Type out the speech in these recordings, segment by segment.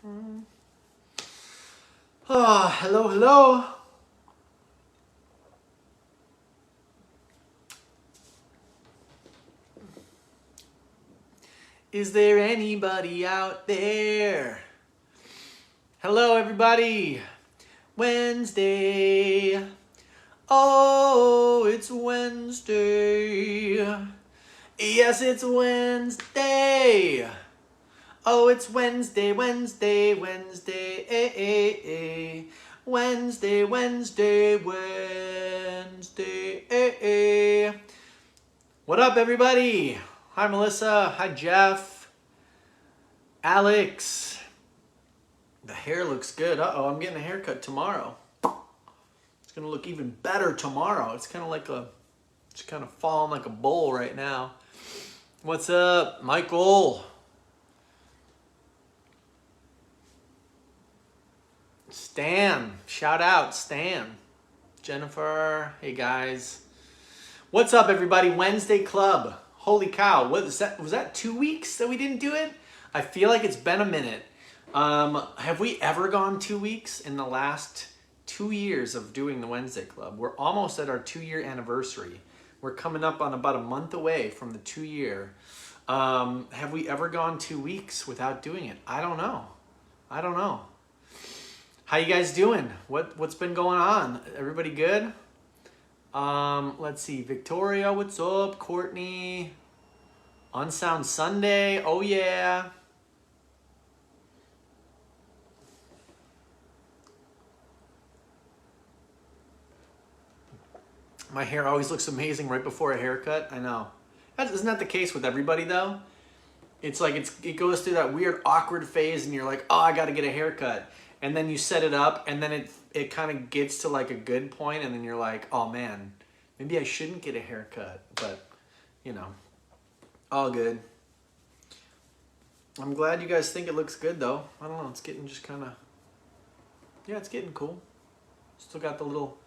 Oh, hello, hello. Is there anybody out there? Hello, everybody. Wednesday. Oh, it's Wednesday. Yes, it's Wednesday. Oh, it's Wednesday, Wednesday, Wednesday. Wednesday, Wednesday, Wednesday. What up, everybody? Hi, Melissa. Hi, Jeff. Alex. The hair looks good. Uh-oh, I'm getting a haircut tomorrow. It's going to look even better tomorrow. It's kind of falling like a bowl right now. What's up, Michael? Stan. Shout out, Stan. Jennifer. Hey, guys. What's up, everybody? Wednesday Club. Holy cow. What is that? Was that 2 weeks that we didn't do it? I feel like it's been a minute. Have we ever gone 2 weeks in the last 2 years of doing the Wednesday Club? We're almost at our 2-year anniversary. We're coming up on about a month away from the 2-year. Have we ever gone 2 weeks without doing it? I don't know. How you guys doing? What's been going on? Everybody good? Let's see. Victoria, what's up? Courtney. Unsound Sunday. Oh yeah. My hair always looks amazing right before a haircut. I know. Isn't that the case with everybody though? It's like it goes through that weird awkward phase and you're like, oh, I gotta get a haircut. And then you set it up and then it kind of gets to like a good point and then you're like, oh man, maybe I shouldn't get a haircut. But, you know, all good. I'm glad you guys think it looks good though. I don't know, it's getting just kind of, yeah, it's getting cool. Still got the little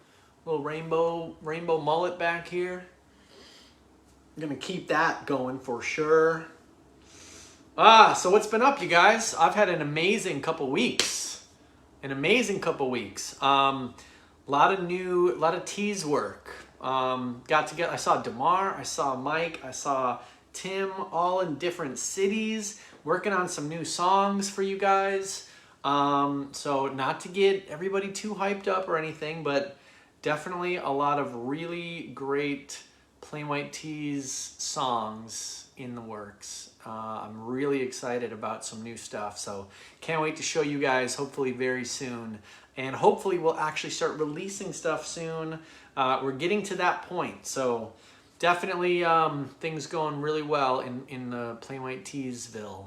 rainbow mullet back here. I'm gonna keep that going for sure. So what's been up, you guys? I've had an amazing couple weeks. Lot of tease work. Got together. I saw Damar, I saw Mike, I saw Tim, all in different cities, working on some new songs for you guys. So not to get everybody too hyped up or anything, but definitely a lot of really great Plain White T's songs in the works. I'm really excited about some new stuff, so can't wait to show you guys hopefully very soon. And hopefully we'll actually start releasing stuff soon. We're getting to that point, so definitely things going really well in Plain White Teesville.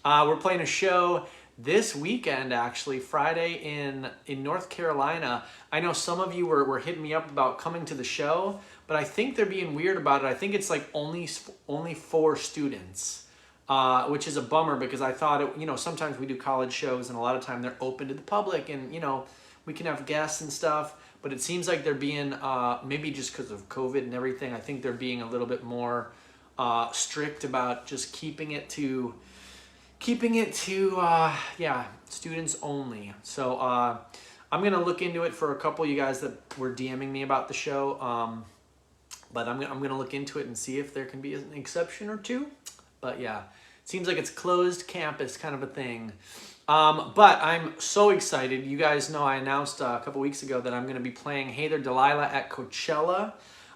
We're playing a show this weekend, actually, Friday in North Carolina. I know some of you were hitting me up about coming to the show, but I think they're being weird about it. I think it's like only for students, which is a bummer because I thought, sometimes we do college shows and a lot of time they're open to the public and, we can have guests and stuff, but it seems like they're being, maybe just because of COVID and everything, I think they're being a little bit more strict about just keeping it to students only. So I'm going to look into it for a couple of you guys that were DMing me about the show. But I'm going to look into it and see if there can be an exception or two. But yeah, it seems like it's closed campus kind of a thing. But I'm so excited. You guys know I announced a couple weeks ago that I'm going to be playing Hey There Delilah at Coachella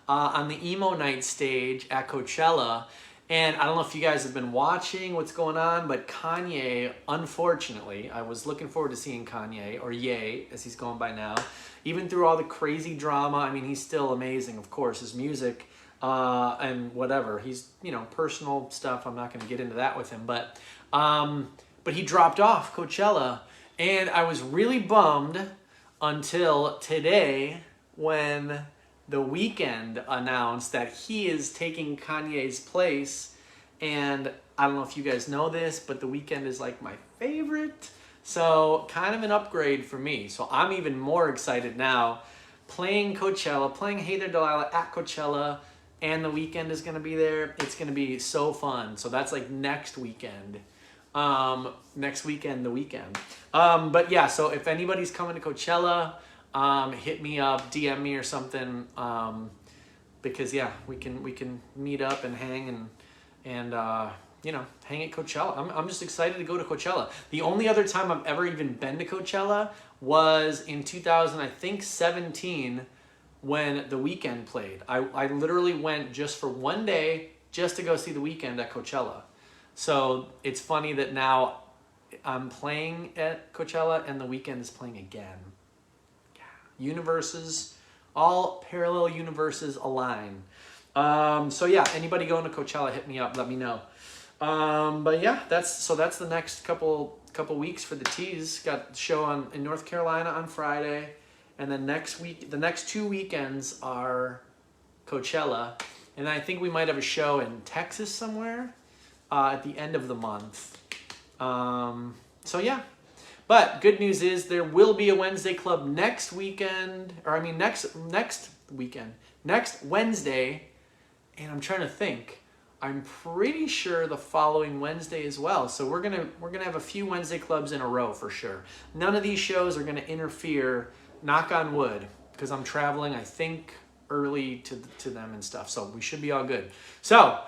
on the Emo Night stage at Coachella. And I don't know if you guys have been watching what's going on, but Kanye, unfortunately, I was looking forward to seeing Kanye, or Ye, as he's going by now. Even through all the crazy drama, I mean, he's still amazing, of course. His music and whatever. He's, personal stuff. I'm not going to get into that with him. But he dropped off Coachella. And I was really bummed until today when The Weeknd announced that he is taking Kanye's place. And I don't know if you guys know this, but The Weeknd is like my favorite. So kind of an upgrade for me. So I'm even more excited now playing Coachella, playing Hey There Delilah at Coachella, and The Weeknd is going to be there. It's going to be so fun. So that's like next weekend. next weekend, the weekend. But yeah, so if anybody's coming to Coachella, hit me up, DM me or something. Because yeah, we can meet up and hang and you know, hang at Coachella. I'm just excited to go to Coachella. The only other time I've ever even been to Coachella was in 2017 when The Weeknd played. I literally went just for one day just to go see The Weeknd at Coachella. So it's funny that now I'm playing at Coachella and The Weeknd is playing again. Universes, all parallel universes align. So yeah, anybody going to Coachella, hit me up, let me know. But yeah, that's the next couple weeks for the Tees. Got the show in North Carolina on Friday, and then the next 2 weekends are Coachella, and I think we might have a show in Texas somewhere at the end of the month. So yeah, but good news is there will be a Wednesday Club next weekend, or I mean next Wednesday, and I'm trying to think. I'm pretty sure the following Wednesday as well. So we're gonna have a few Wednesday Clubs in a row for sure. None of these shows are gonna interfere, knock on wood, because I'm traveling, I think, early to them and stuff. So we should be all good. So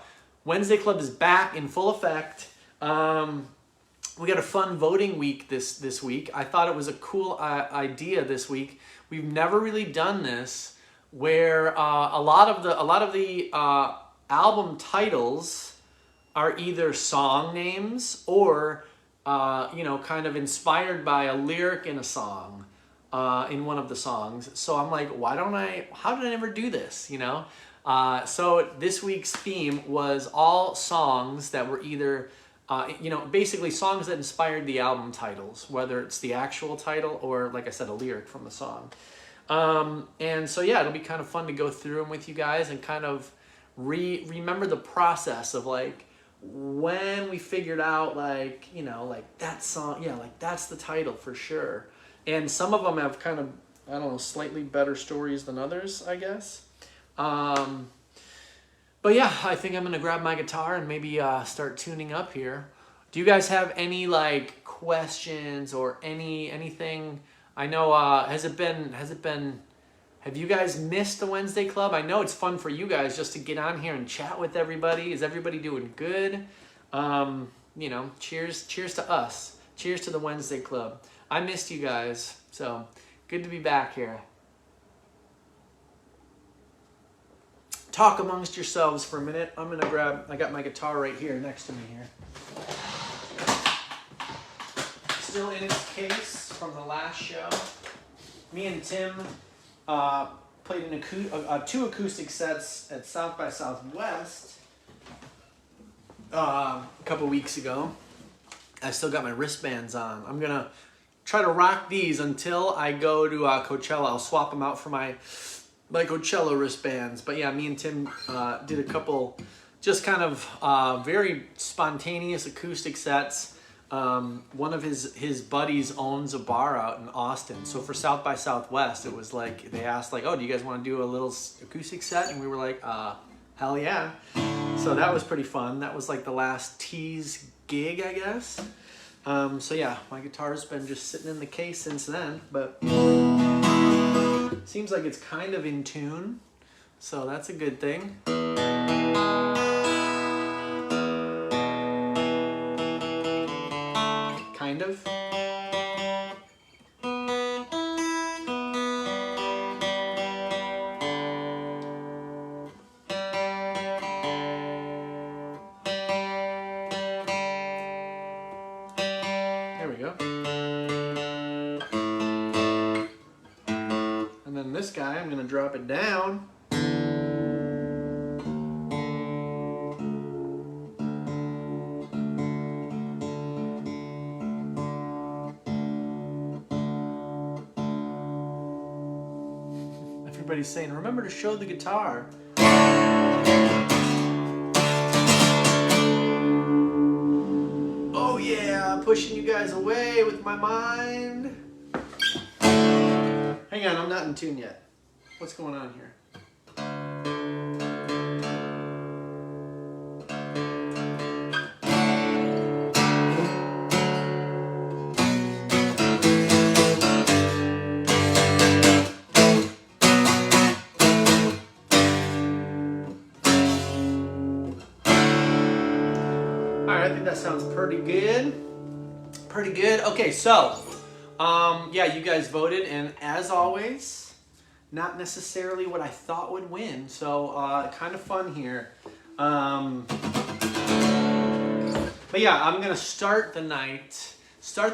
Wednesday Club is back in full effect. We got a fun voting week this week. I thought it was a cool idea this week. We've never really done this, where a lot of the album titles are either song names or you know, kind of inspired by a lyric in a song, in one of the songs. So I'm like, how did I never do this, you know? So this week's theme was all songs that were either you know, basically songs that inspired the album titles, whether it's the actual title or, like I said, a lyric from the song. And so yeah, it'll be kind of fun to go through them with you guys and kind of remember the process of like when we figured out, like, you know, like that song, yeah, like that's the title for sure. And some of them have kind of, I don't know, slightly better stories than others, I guess. But yeah, I think I'm gonna grab my guitar and maybe start tuning up here. Do you guys have any like questions or anything? I know have you guys missed the Wednesday Club? I know it's fun for you guys just to get on here and chat with everybody. Is everybody doing good? You know, cheers to us. Cheers to the Wednesday Club. I missed you guys, so good to be back here. Talk amongst yourselves for a minute. I got my guitar right here next to me here. Still in its case from the last show. Me and Tim played two acoustic sets at South by Southwest a couple weeks ago. I still got my wristbands on. I'm gonna try to rock these until I go to Coachella. I'll swap them out for my Coachella wristbands. But yeah, me and Tim did a couple just kind of very spontaneous acoustic sets. One of his buddies owns a bar out in Austin. So for South by Southwest, it was like, they asked like, oh, do you guys want to do a little acoustic set? And we were like, hell yeah. So that was pretty fun. That was like the last Tees gig, I guess. So yeah, my guitar's been just sitting in the case since then, but seems like it's kind of in tune. So that's a good thing. Kind of. There we go. And then this guy, I'm going to drop it down. Everybody's saying, remember to show the guitar. Oh yeah, pushing you guys away with my mind. Hang on, I'm not in tune yet. What's going on here? All right, I think that sounds pretty good. Pretty good. Okay, so, yeah, you guys voted, and as always, not necessarily what I thought would win. So, kind of fun here. But yeah, I'm gonna start the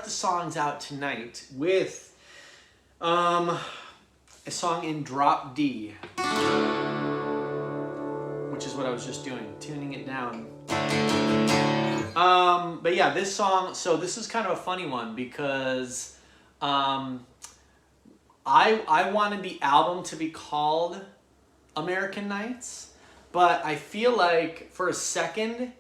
songs out tonight with a song in drop D, which is what I was just doing, tuning it down. But yeah, this song, so this is kind of a funny one because I wanted the album to be called American Nights, but I feel like for a second,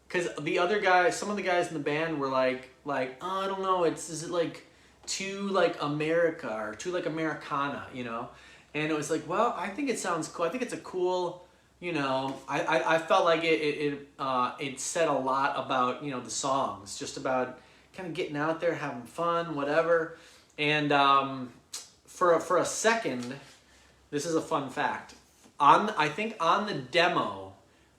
because the other guys, some of the guys in the band were like, oh, I don't know, is it like too like America or too like Americana, you know? And it was like, well, I think it sounds cool. I think it's a cool, you know, I felt like it said a lot about, you know, the songs, just about kind of getting out there, having fun, whatever. And for a second, this is a fun fact. I think on the demo,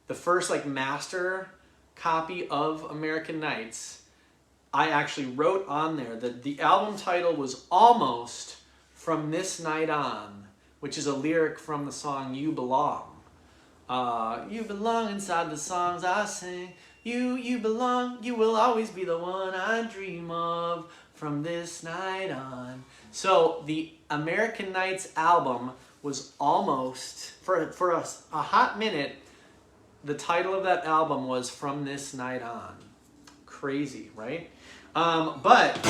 the first like master copy of American Nights, I actually wrote on there that the album title was almost From This Night On, which is a lyric from the song You Belong. You belong inside the songs I sing. You belong, you will always be the one I dream of from this night on. So the American Nights album was almost, for a hot minute, the title of that album was From This Night On. Crazy, right? But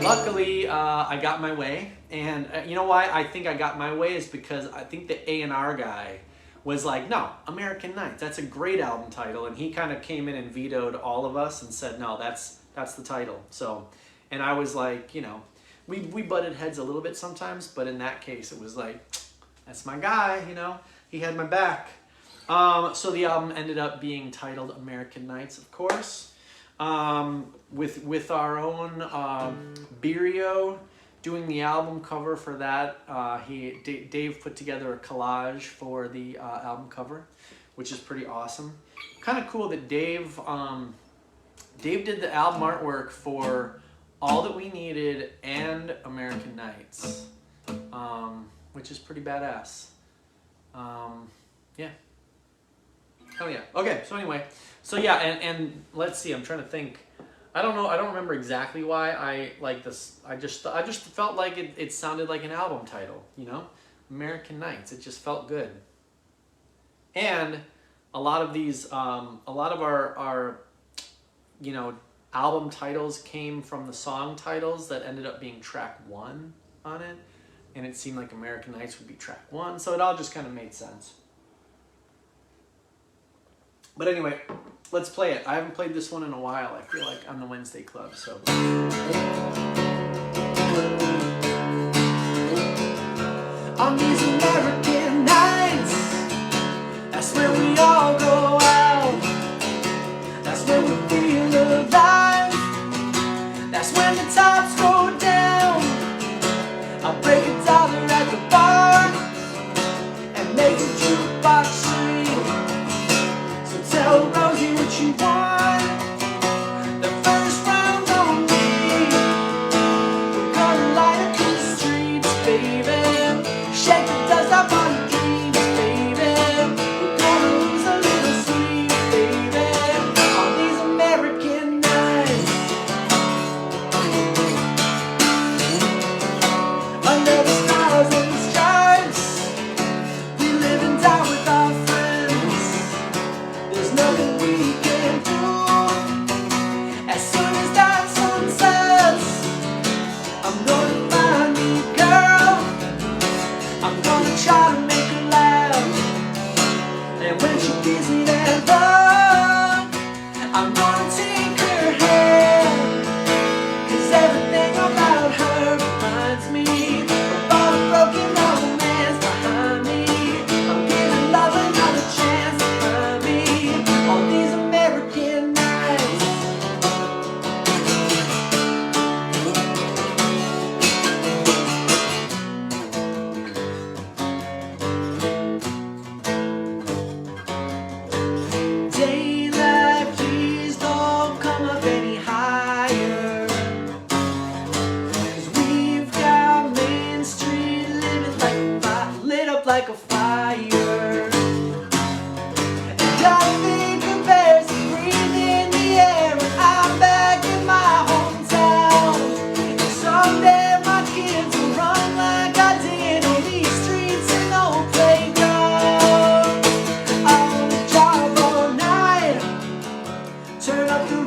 luckily, I got my way. And you know why I think I got my way is because I think the A&R guy was like, no, American Nights, that's a great album title. And he kind of came in and vetoed all of us and said, no, that's the title. So, and I was like, you know, we butted heads a little bit sometimes, but in that case, it was like, that's my guy, you know, he had my back. So the album ended up being titled American Nights, of course, with our own Birio doing the album cover for that. Dave put together a collage for the album cover, which is pretty awesome. Kind of cool that Dave did the album artwork for All That We Needed and American Nights, which is pretty badass. Yeah. Oh yeah. Okay, so anyway. So yeah, and let's see, I'm trying to think. I don't know, I don't remember exactly why I like this. I just felt like it sounded like an album title, you know? American Nights. It just felt good. And a lot of these, a lot of our you know, album titles came from the song titles that ended up being track 1 on it. And it seemed like American Nights would be track 1, so it all just kind of made sense. But anyway, let's play it. I haven't played this one in a while, I feel like, on the Wednesday Club, so. On these American nights, that's where we all go out. That's where we feel alive. That's when the tops go down. I'll break $1 at the bar and make a jukebox sing. So tell Rosie what you want. The first round on me. We're gonna light up the streets, baby. Shake the dust off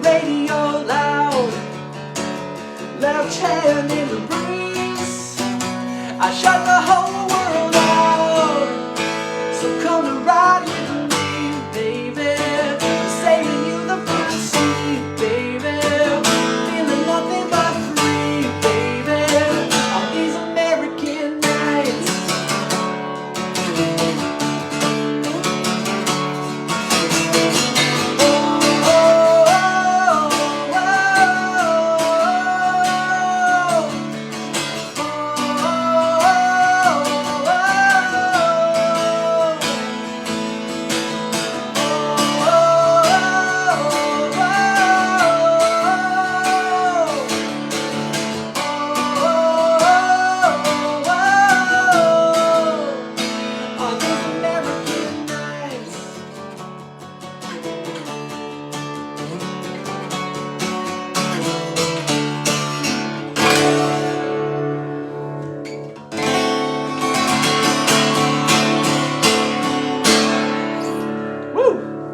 radio loud, loud chant in the breeze. I shut the whole world out, so come to ride with me, baby. I'm saving you the front seat, baby. Feeling nothing but free, baby, on these American nights.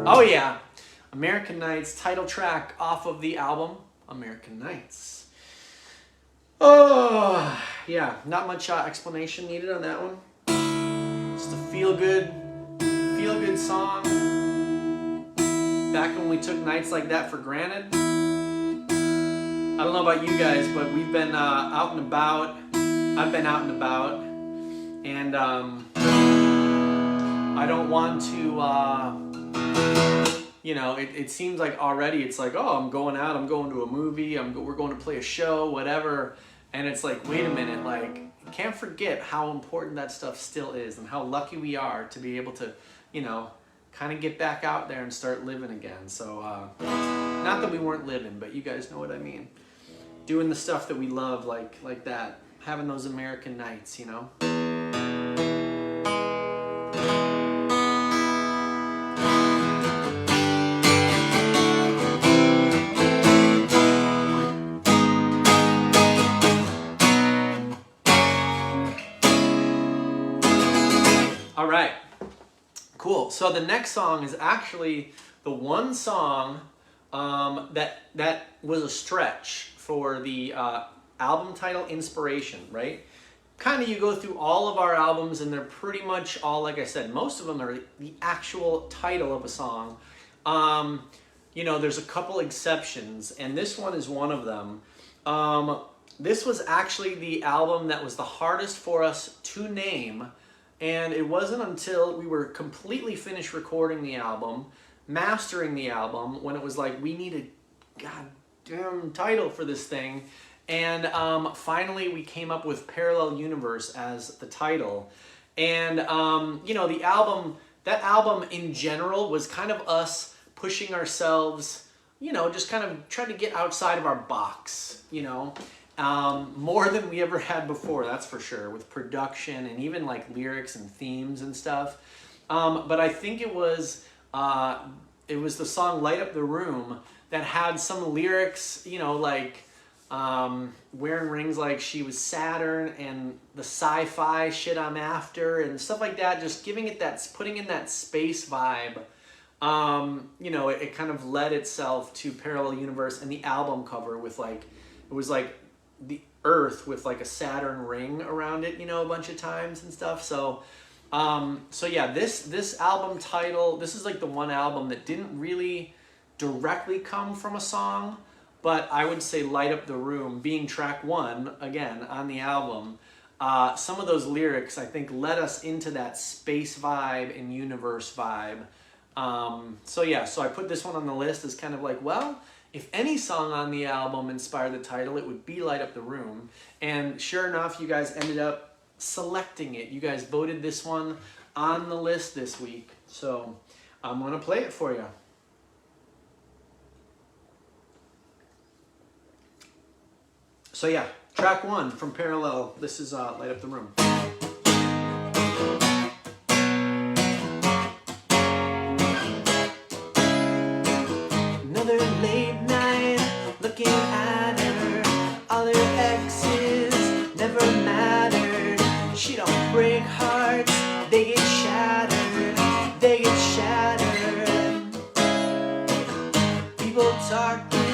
Oh yeah, American Nights, title track off of the album American Nights. Oh yeah, not much explanation needed on that one. Just a feel good song. Back when we took nights like that for granted. I don't know about you guys, but we've been out and about. I've been out and about, and I don't want to. You know, it seems like already it's like, oh, I'm going out, I'm going to a movie, we're going to play a show, whatever. And it's like, wait a minute, like, can't forget how important that stuff still is and how lucky we are to be able to, you know, kind of get back out there and start living again. So, not that we weren't living, but you guys know what I mean. Doing the stuff that we love, like that, having those American nights, you know. All right, cool. So the next song is actually the one song that was a stretch for the album title Inspiration, right? Kind of you go through all of our albums and they're pretty much all, like I said, most of them are the actual title of a song. You know, there's a couple exceptions, and this one is one of them. This was actually the album that was the hardest for us to name. And it wasn't until we were completely finished recording the album, mastering the album, when it was like, we need a goddamn title for this thing. And finally we came up with Parallel Universe as the title. And, you know, that album in general was kind of us pushing ourselves, you know, just kind of trying to get outside of our box, you know. More than we ever had before, that's for sure, with production and even like lyrics and themes and stuff. But I think it was the song Light Up the Room that had some lyrics, you know, like wearing rings like she was Saturn and the sci-fi shit I'm after and stuff like that, just giving it that, putting in that space vibe. You know, it kind of led itself to Parallel Universe and the album cover with like, it was like the Earth with like a Saturn ring around it, you know, a bunch of times and stuff. So, so yeah, this album title, this is like the one album that didn't really directly come from a song, but I would say Light Up the Room being track 1, again, on the album, some of those lyrics, I think, led us into that space vibe and universe vibe. So yeah, so I put this one on the list as kind of like, well, if any song on the album inspired the title, it would be Light Up the Room. And sure enough, you guys ended up selecting it. You guys voted this one on the list this week. So I'm going to play it for you. So yeah, track 1 from Parallel. This is Light Up the Room. Another late night looking at her. All her exes never mattered. She don't break hearts, they get shattered. They get shattered. People talking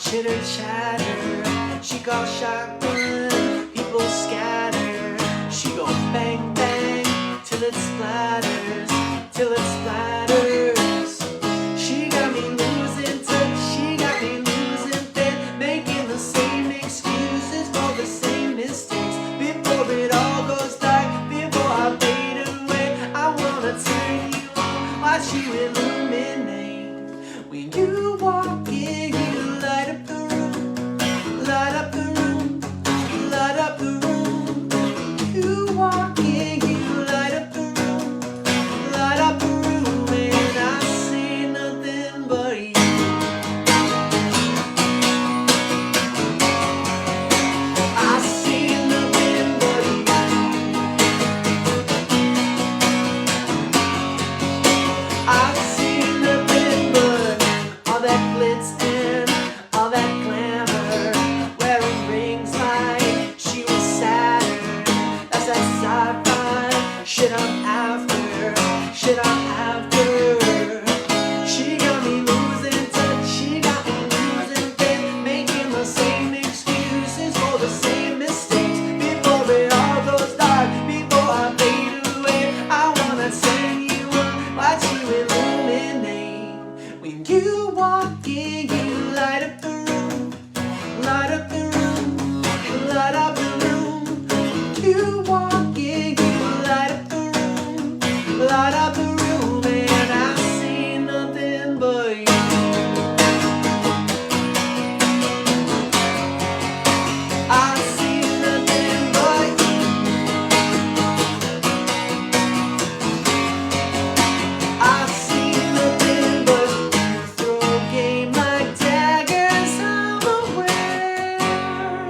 chitter chatter. She calls shotgun, people scatter. She go bang bang till it splatters, till it splatters. She got me losing touch, she got me losing faith, making the same excuses for the same mistakes. Before it all goes dark, before I fade away, I wanna turn you on, watch you illuminate. When you walk in, you light up the room, light up the room, light up the room. You walk in, you light up the room, light up the room, and I see nothing but you. I see nothing but you. I see nothing but all that glitz and all that glamour, wearing rings like she was Saturn. That's that sci-fi shit I'm after, shit I'm after. She got me losing touch, she got me losing faith, making the same excuses for the same mistakes. Before it all goes dark, before I fade away, I wanna turn you on, watch you illuminate. When you walk in, you light up the room, light up the room, light up the room. You walk in, you light up the room, light up the room, and I see nothing but you. I see nothing but you. I see nothing but you. Throw game like daggers, I'm aware.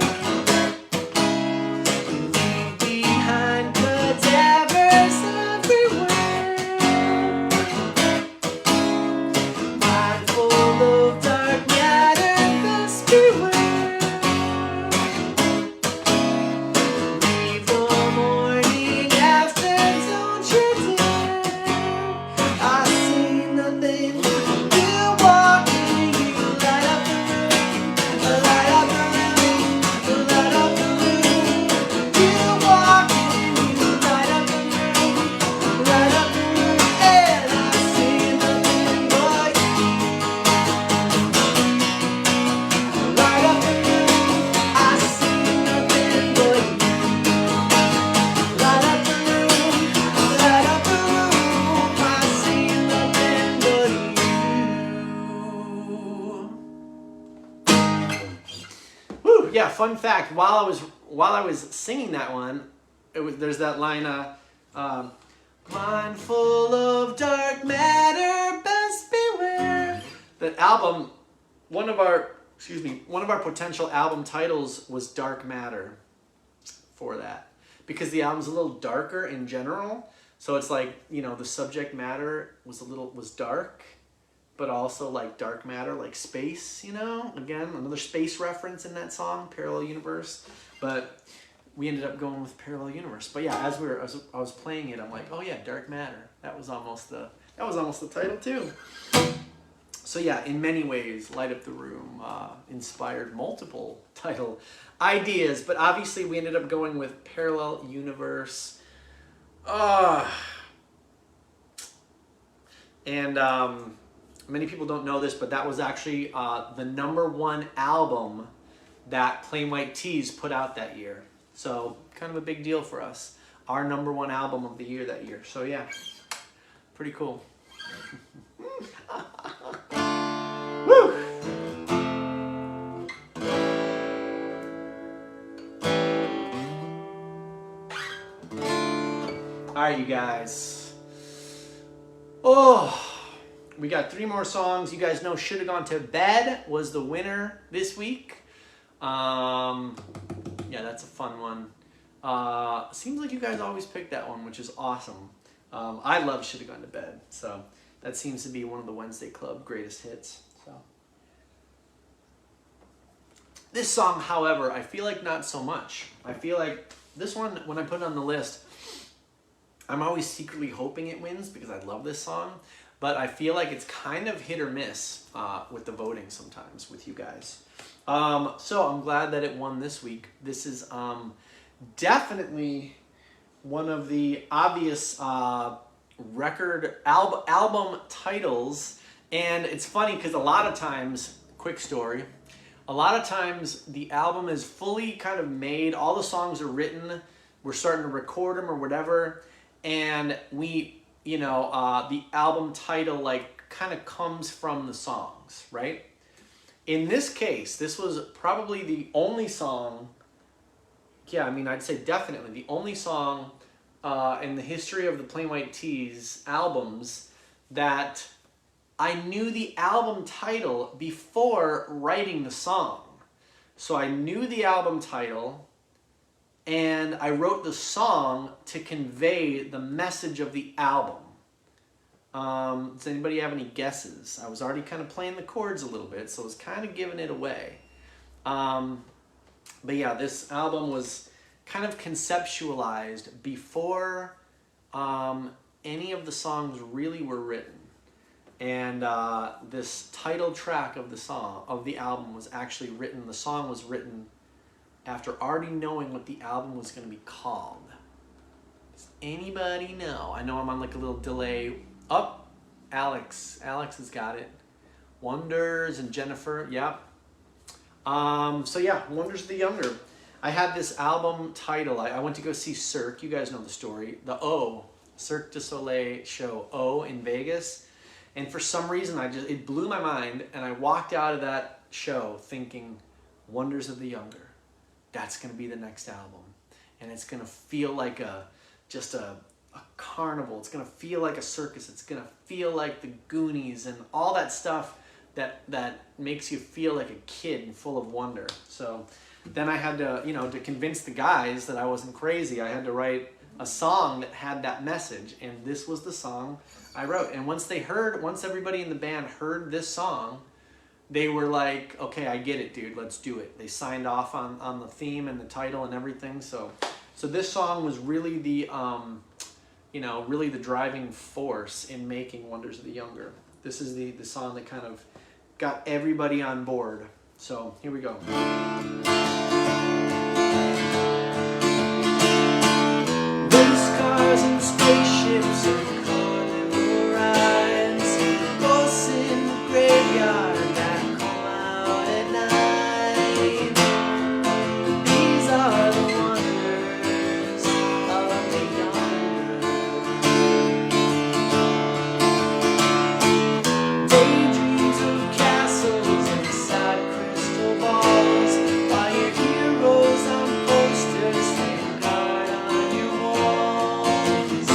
Leave behind cadavers everywhere. Mindful of dark matter, best beware. Leave the morning after, don't you dare. I see nothing. You walk in, you light up the room, light up the room, light up the room. You walk in, you light up the room, light up the room, and I see nothing but you. Light up the room, I see nothing but you. Light up the room, light up the room, I see nothing but you. Woo, yeah, fun fact, while I was singing that one, there's that line, mindful of dark matter, best beware. That album, one of our potential album titles was Dark Matter for that, because the album's a little darker in general. So it's like, you know, the subject matter was dark, but also like dark matter, like space, you know? Again, another space reference in that song, Parallel Universe. But we ended up going with Parallel Universe. But yeah, as I was playing it, I'm like, oh yeah, Dark Matter. That was almost the title too. So yeah, in many ways, Light Up the Room inspired multiple title ideas, but obviously we ended up going with Parallel Universe. And many people don't know this, but that was actually the #1 album that Plain White T's put out that year. So kind of a big deal for us. Our #1 album of the year that year. So yeah, pretty cool. Woo! All right, you guys. Oh, we got 3 more songs. You guys know Shoulda Gone to Bed was the winner this week. Yeah, that's a fun one. Seems like you guys always pick that one, which is awesome. I love Shoulda Gone to Bed, so that seems to be one of the Wednesday Club greatest hits. So this song, however, I feel like not so much. I feel like this one, when I put it on the list, I'm always secretly hoping it wins because I love this song. but I feel like it's kind of hit or miss with the voting sometimes with you guys. So I'm glad that it won this week. This is definitely one of the obvious record album titles. And it's funny because a lot of times, quick story, a lot of times the album is fully kind of made, all the songs are written, we're starting to record them or whatever, and we, you know, the album title like kind of comes from the songs, right? In this case, this was probably the only song, yeah, I mean, I'd say definitely the only song in the history of the Plain White T's albums that I knew the album title before writing the song. So I knew the album title and I wrote the song to convey the message of the album. Does anybody have any guesses? I was already kind of playing the chords a little bit, so I was kind of giving it away. But yeah, this album was kind of conceptualized before any of the songs really were written. And this title track of the album was actually written, the song was written after already knowing what the album was going to be called. Does anybody know? I know I'm on like a little delay. Alex has got it. Wonders and Jennifer, yep. So yeah, Wonders of the Younger. I had this album title. I went to go see Cirque. You guys know the story. The O, Cirque du Soleil show, O in Vegas. And for some reason, it blew my mind, and I walked out of that show thinking, Wonders of the Younger. That's going to be the next album. And it's going to feel like just a carnival. It's going to feel like a circus. It's going to feel like the Goonies and all that stuff that makes you feel like a kid and full of wonder. So then I had to, to convince the guys that I wasn't crazy, I had to write a song that had that message, and this was the song I wrote. And once everybody in the band heard this song, they were like, okay, I get it, dude, let's do it. They signed off on the theme and the title and everything. So this song was really the, really the driving force in making Wonders of the Younger. This is the song that kind of got everybody on board. So here we go. Race cars and spaceships and carnival rides, ghosts in the graveyard that call out at night. These are the wonders of the younger. Daydreams of castles inside crystal balls, while your heroes on posters stand guard on your walls.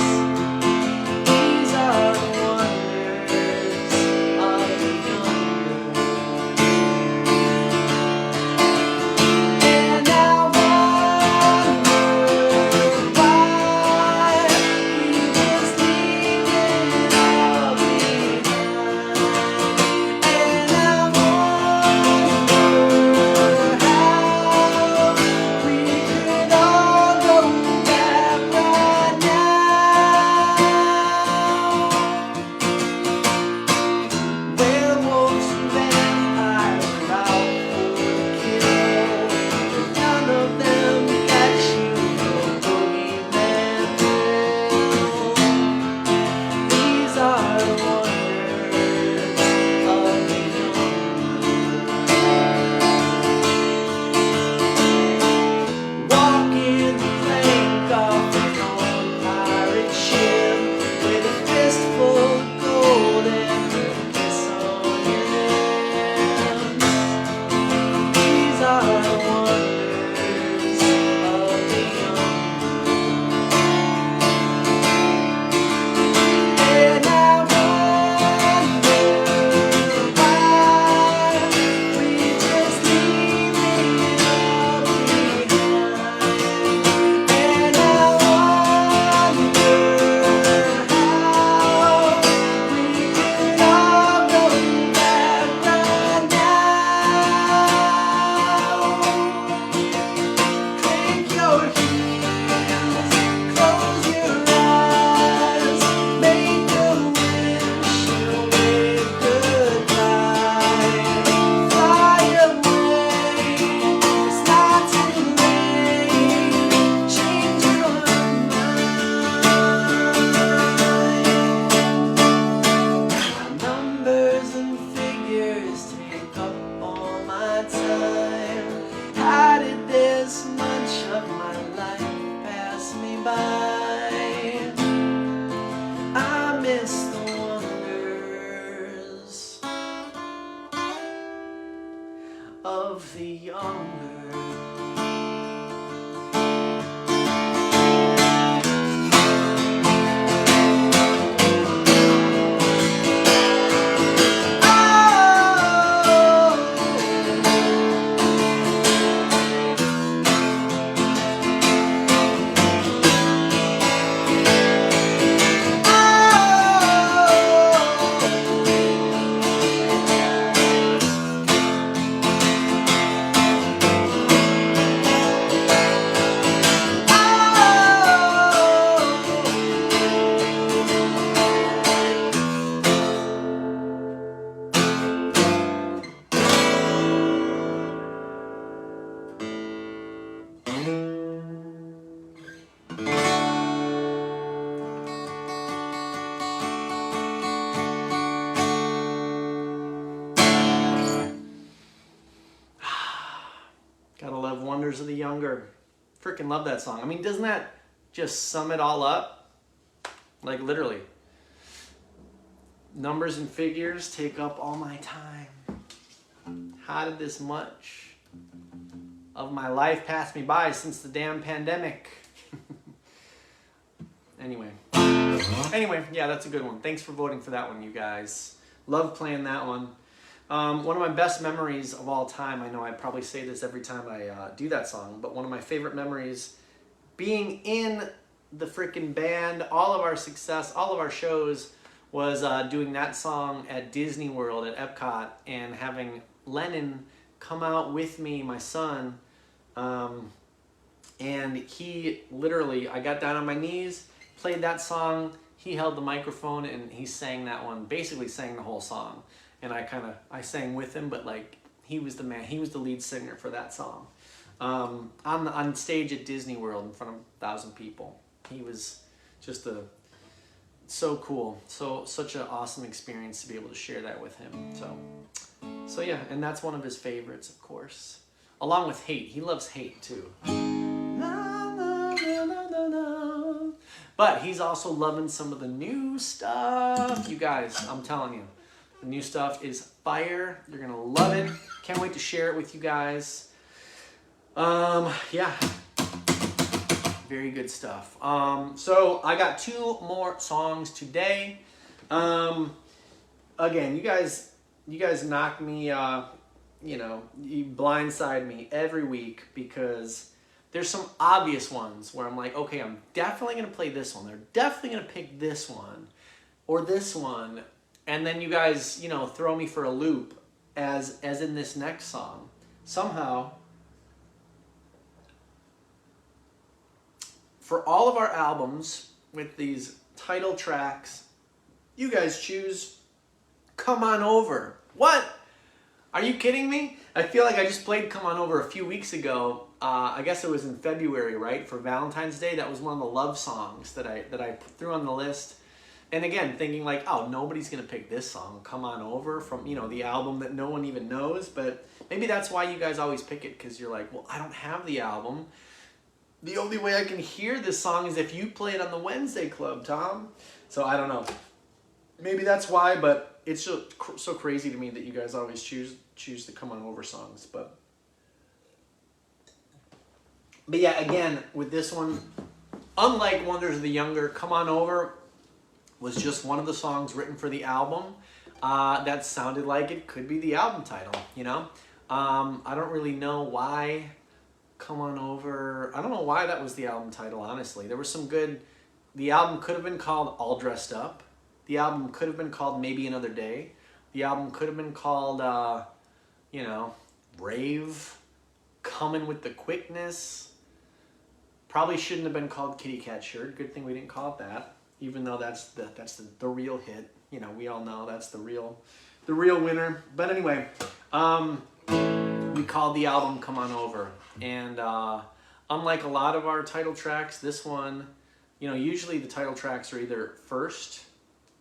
time? How did this much of my life pass me by? I miss the wonders of the younger. Gotta love Wonders of the Younger. Freaking love that song. I mean, doesn't that just sum it all up? Like, literally. Numbers and figures take up all my time. How did this much of my life pass me by since the damn pandemic? Anyway, yeah, that's a good one. Thanks for voting for that one, you guys. Love playing that one. One of my best memories of all time, I know I probably say this every time I do that song, but one of my favorite memories being in the freaking band, all of our success, all of our shows, was doing that song at Disney World at Epcot and having Lennon come out with me, my son, and he literally, I got down on my knees, played that song, he held the microphone and he sang that one, basically sang the whole song. And I sang with him, but like, he was the man, he was the lead singer for that song. On stage at Disney World in front of 1,000 people. He was just so cool. Such an awesome experience to be able to share that with him. So yeah, and that's one of his favorites, of course. Along with Hate. He loves Hate too. But he's also loving some of the new stuff. You guys, I'm telling you. The new stuff is fire. You're going to love it. Can't wait to share it with you guys. Yeah. Very good stuff. So I got 2 more songs today. Again, you guys knock me, you blindside me every week because there's some obvious ones where I'm like, okay, I'm definitely going to play this one. They're definitely going to pick this one or this one. And then you guys, throw me for a loop as in this next song. Somehow, for all of our albums with these title tracks, you guys choose Come On Over. What? Are you kidding me? I feel like I just played Come On Over a few weeks ago. I guess it was in February, right? For Valentine's Day. That was one of the love songs that I threw on the list. And again, thinking like, oh, nobody's going to pick this song, Come On Over, from, the album that no one even knows. But maybe that's why you guys always pick it, because you're like, well, I don't have the album. The only way I can hear this song is if you play it on the Wednesday Club, Tom. So I don't know. Maybe that's why, but it's so crazy to me that you guys always choose the Come On Over songs. But yeah, again, with this one, unlike Wonders of the Younger, Come On Over was just one of the songs written for the album that sounded like it could be the album title, I don't really know why Come On Over, I don't know why that was the album title, honestly. There was some good, the album could have been called All Dressed Up. The album could have been called Maybe Another Day. The album could have been called, Rave, Coming With The Quickness. Probably shouldn't have been called Kitty Cat Shirt. Good thing we didn't call it that. Even though that's the real hit, we all know that's the real winner. But anyway, we called the album Come On Over, and unlike a lot of our title tracks, this one, usually the title tracks are either first,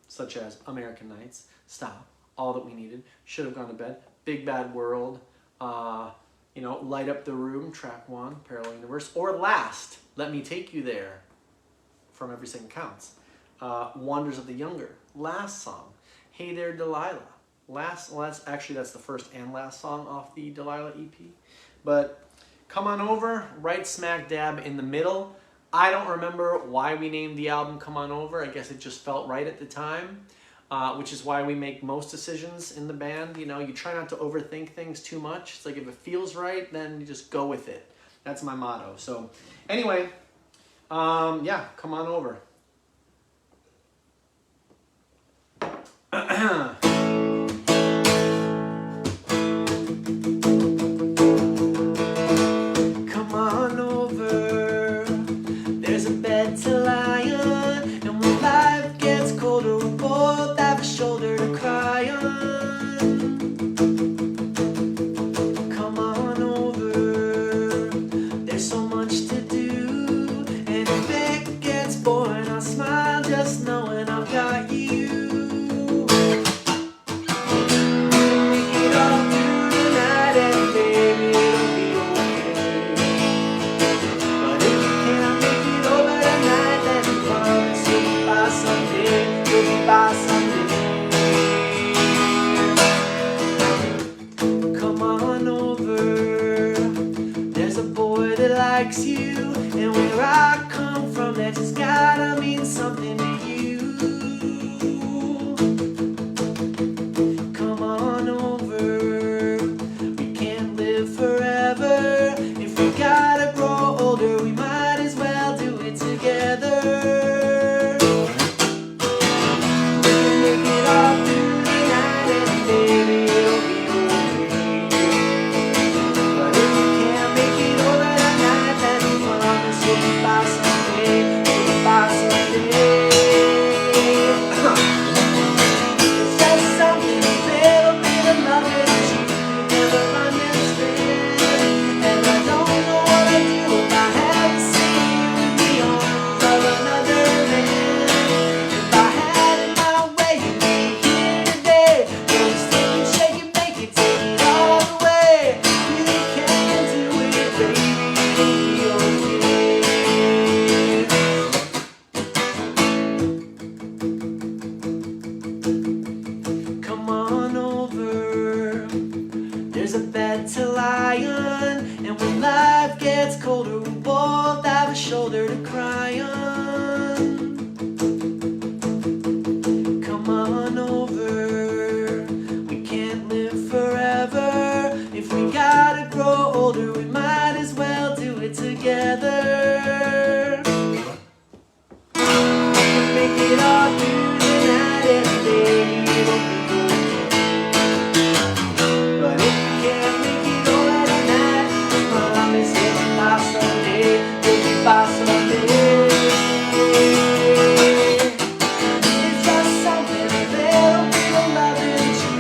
such as American Nights, Stop, All That We Needed, Should Have Gone to Bed, Big Bad World, You know, Light Up the Room, track 1, Parallel Universe, or Last, Let Me Take You There, from Every Second Counts. Wonders of the Younger, last song. Hey There Delilah, last, well that's the first and last song off the Delilah EP. But Come On Over, right smack dab in the middle. I don't remember why we named the album Come On Over. I guess it just felt right at the time, which is why we make most decisions in the band. You know, you try not to overthink things too much. It's like if it feels right, then you just go with it. That's my motto. So anyway, yeah, Come On Over. Come on over, there's a bed to lie on, and when life gets colder, we both have a shoulder to cry on. Come on over, there's so much to do, and if it gets boring, I'll smile just knowing I've got you. Come on over, there's a boy that likes you, and where I come from, that just gotta mean something to you. Come on over, we can't live forever. If we gotta grow older, we might as well do it together. To lie on, and when life gets colder, we both have a shoulder to cry on. Come on over, we can't live forever. If we gotta grow older, we might as well do it together. Make it all through the night, and baby, it won't be okay. But if we can't make by someday, it's just something a little bit of love that you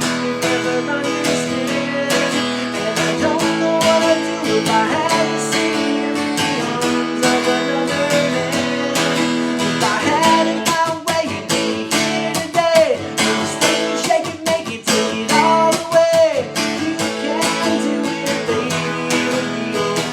never understand. And I don't know what I'd do if I had to see you in the arms of another man. If I had it my way, you'd be here today. When you stay and shake it, make it, take it all the way. You can do it, baby, it'll be okay.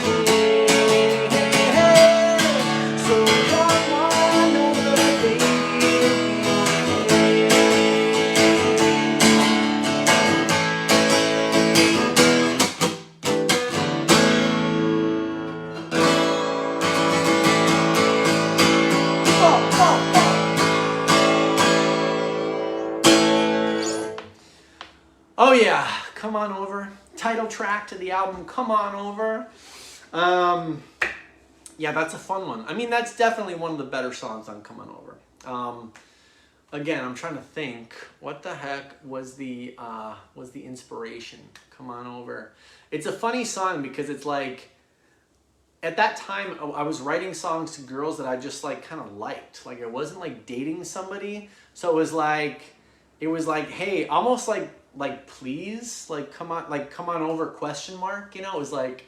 Oh yeah, Come On Over, title track to the album, Come On Over. Yeah, that's a fun one. I mean, that's definitely one of the better songs on Come On Over. Again, I'm trying to think, what the heck was the inspiration? Come On Over. It's a funny song because it's like, at that time, I was writing songs to girls that I just like kind of liked. Like, I wasn't like dating somebody, so it was like, hey, almost like please, come on over, question mark, you know. It was like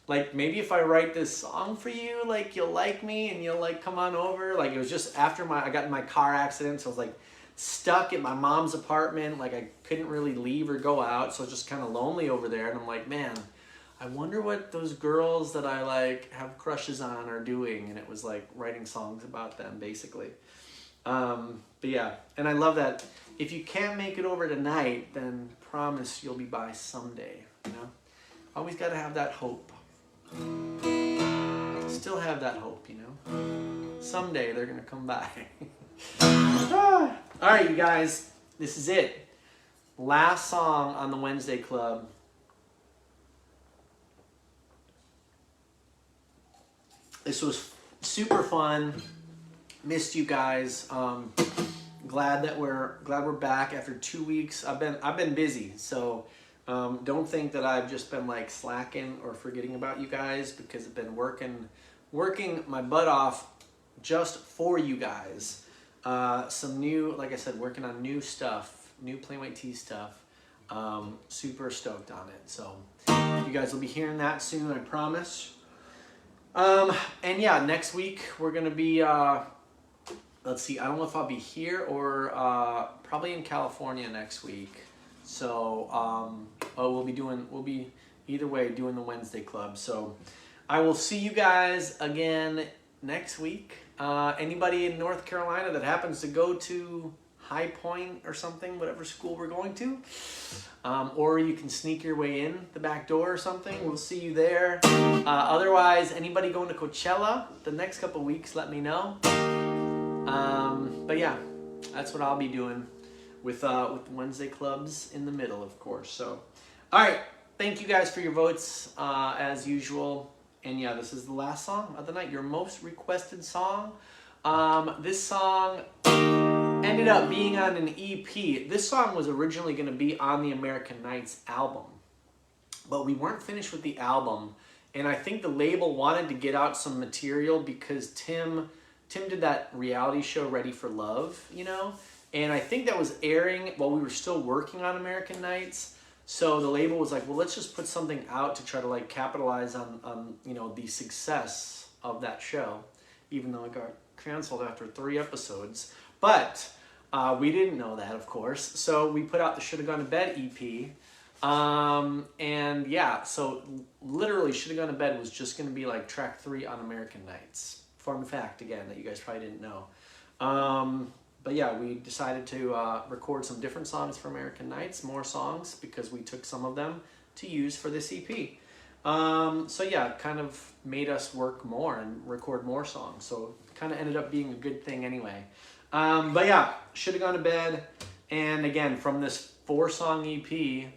maybe if I write this song for you, like you'll like me and you'll like come on over. Like, it was just after I got in my car accident, so I was like stuck at my mom's apartment. Like I couldn't really leave or go out, so I was just kind of lonely over there. And I'm like, man, I wonder what those girls that I like have crushes on are doing. And it was like writing songs about them, basically. But yeah, and I love that. If you can't make it over tonight, then promise you'll be by someday. You know, always got to have that hope. Still have that hope, you know. Someday they're gonna come by. All right, you guys, this is it. Last song on the Wednesday Club. This was super fun. Missed you guys. Glad we're back after 2 weeks. I've been busy, so don't think that I've just been like slacking or forgetting about you guys, because I've been working my butt off just for you guys. Some new, like I said, working on new stuff, new Plain White T's stuff. Super stoked on it. So you guys will be hearing that soon, I promise. And yeah, next week we're gonna be let's see, I don't know if I'll be here or probably in California next week. So we'll be either way doing the Wednesday Club. So I will see you guys again next week. Anybody in North Carolina that happens to go to High Point or something, whatever school we're going to, or you can sneak your way in the back door or something, we'll see you there. Otherwise, anybody going to Coachella the next couple weeks, let me know. But yeah, that's what I'll be doing with Wednesday Clubs in the middle, of course. So, all right, thank you guys for your votes as usual. And yeah, this is the last song of the night, your most requested song. This song ended up being on an EP. This song was originally going to be on the American Nights album, but we weren't finished with the album. And I think the label wanted to get out some material because Tim did that reality show Ready for Love, you know? And I think that was airing while we were still working on American Nights. So the label was like, well, let's just put something out to try to like capitalize on you know, the success of that show, even though it got canceled after 3 episodes. But we didn't know that, of course. So we put out the Shoulda Gone to Bed EP. And yeah, so literally Shoulda Gone to Bed was just going to be like track 3 on American Nights. Fun fact, again, that you guys probably didn't know. But yeah, we decided to record some different songs for American Nights, more songs, because we took some of them to use for this EP. So yeah, it kind of made us work more and record more songs. So it kind of ended up being a good thing anyway. But yeah, Shoulda Gone to Bed. And again, from this 4-song EP,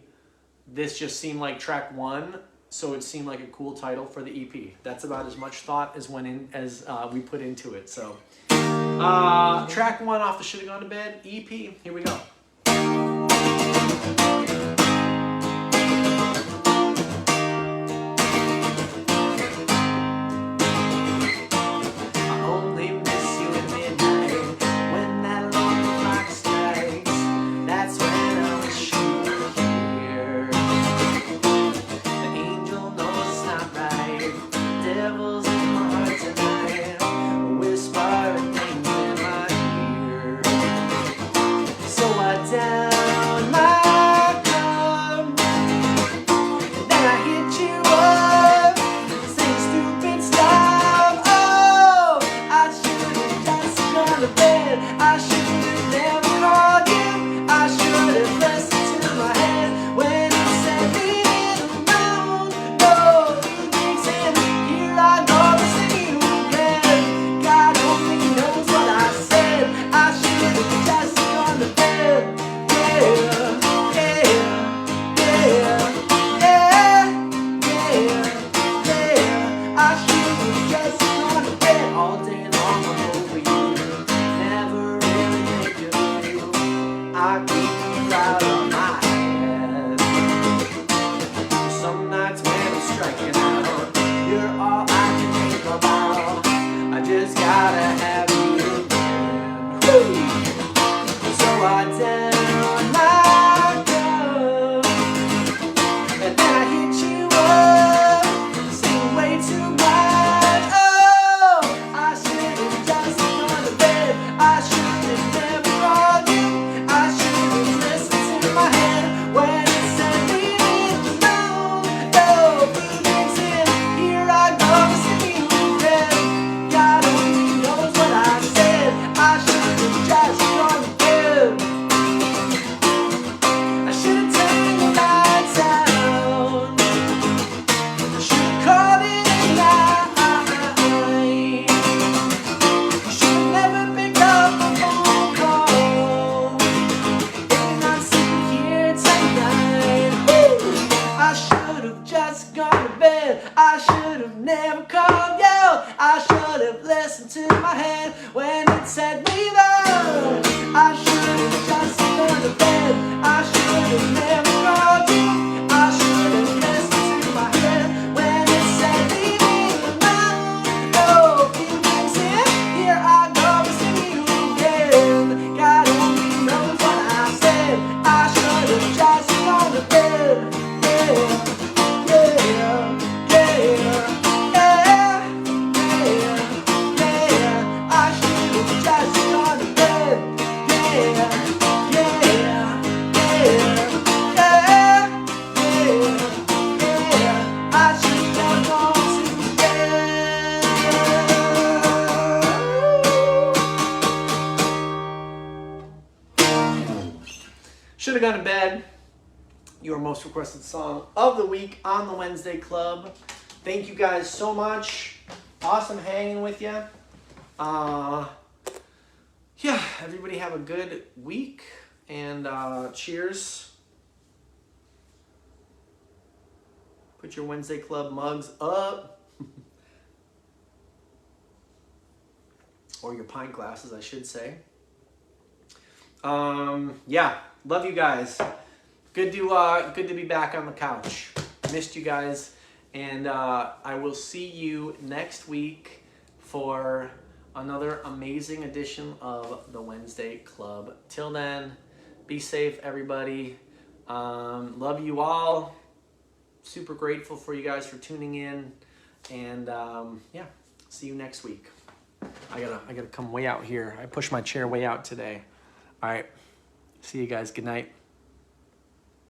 this just seemed like track 1. So it seemed like a cool title for the EP. That's about as much thought as we put into it. So track 1 off the Shoulda Gone to Bed EP. Here we go. Down my just gone to bed. I should have never called you. I should have listened to my head when it said leave out. I should have just gone to bed. I should have never called you. I should have listened to my head when it said leave me alone. Oh, you can see it. Here I go missing you again. God only knows what I said. I should have just gone to bed. Should have gone to bed. Your most requested song of the week on the Wednesday Club. Thank you guys so much. Awesome hanging with you. Yeah, everybody have a good week, and cheers. Put your Wednesday Club mugs up. Or your pint glasses, I should say. Yeah, love you guys. Good to be back on the couch. Missed you guys, and I will see you next week for another amazing edition of the Wednesday Club. Till then, be safe, everybody. Love you all. Super grateful for you guys for tuning in, and yeah, see you next week. I gotta come way out here. I pushed my chair way out today. All right, see you guys. Good night.